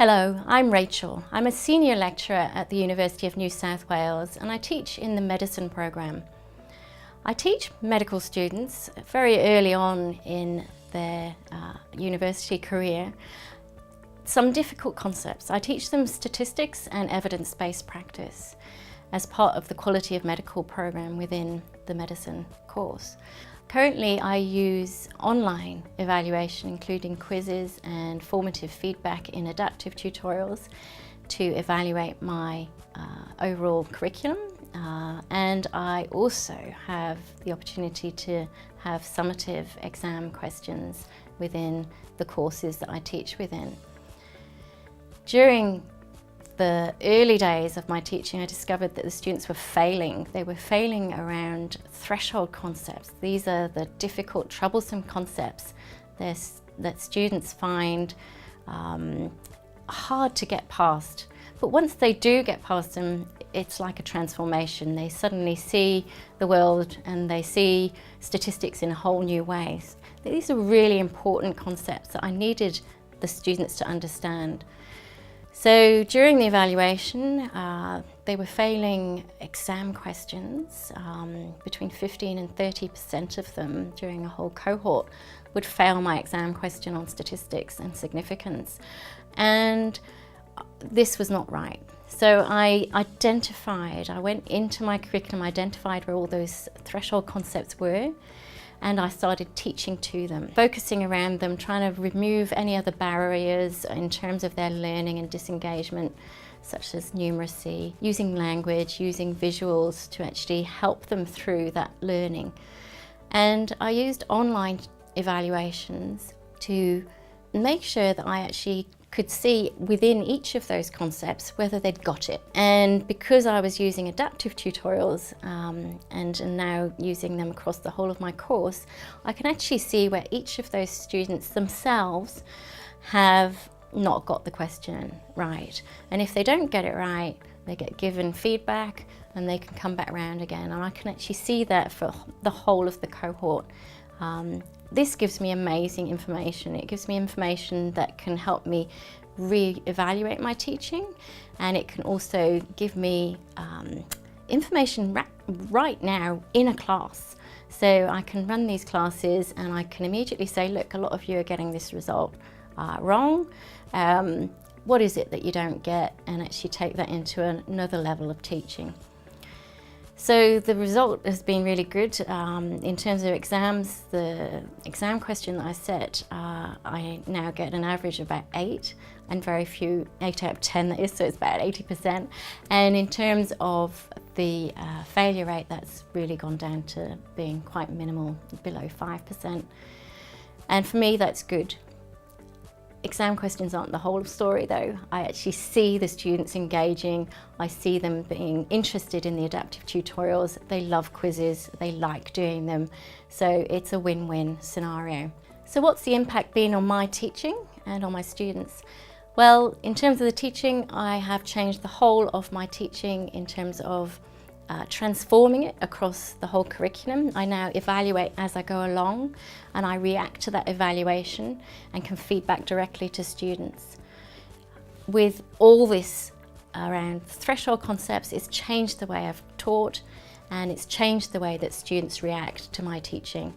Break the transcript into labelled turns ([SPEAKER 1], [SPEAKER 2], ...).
[SPEAKER 1] Hello, I'm Rachel. I'm a senior lecturer at the University of New South Wales and I teach in the medicine program. I teach medical students very early on in their university career some difficult concepts. I teach them statistics and evidence-based practice as part of the quality of medical program within the medicine course. Currently, I use online evaluation, including quizzes and formative feedback in adaptive tutorials to evaluate my overall curriculum. And I also have the opportunity to have summative exam questions within the courses that I teach within. During the early days of my teaching, I discovered that the students were failing. They were failing around threshold concepts. These are the difficult, troublesome concepts that students find hard to get past. But once they do get past them, it's like a transformation. They suddenly see the world and they see statistics in a whole new way. These are really important concepts that I needed the students to understand. So during the evaluation, they were failing exam questions. Between 15 and 30% of them during a whole cohort would fail my exam question on statistics and significance. And this was not right. So I went into my curriculum, identified where all those threshold concepts were, and I started teaching to them, focusing around them, trying to remove any other barriers in terms of their learning and disengagement, such as numeracy, using language, using visuals to actually help them through that learning. And I used online evaluations to make sure that I actually could see within each of those concepts whether they'd got it. And because I was using adaptive tutorials and now using them across the whole of my course, I can actually see where each of those students themselves have not got the question right. And if they don't get it right, they get given feedback and they can come back around again. And I can actually see that for the whole of the cohort. This gives me amazing information. It gives me information that can help me re-evaluate my teaching, and it can also give me information right now in a class. So I can run these classes and I can immediately say, look, a lot of you are getting this result wrong. What is it that you don't get? And actually take that into another level of teaching. So the result has been really good. In terms of exams, the exam question that I set, I now get an average of about 8, and very few, 8 out of 10 that is, so it's about 80%. And in terms of the failure rate, that's really gone down to being quite minimal, below 5%. And for me, that's good. Exam questions aren't the whole story though. I actually see the students engaging, I see them being interested in the adaptive tutorials, they love quizzes, they like doing them, so it's a win-win scenario. So what's the impact been on my teaching and on my students? Well, in terms of the teaching, I have changed the whole of my teaching in terms of transforming it across the whole curriculum. I now evaluate as I go along and I react to that evaluation and can feed back directly to students. With all this around threshold concepts, it's changed the way I've taught and it's changed the way that students react to my teaching.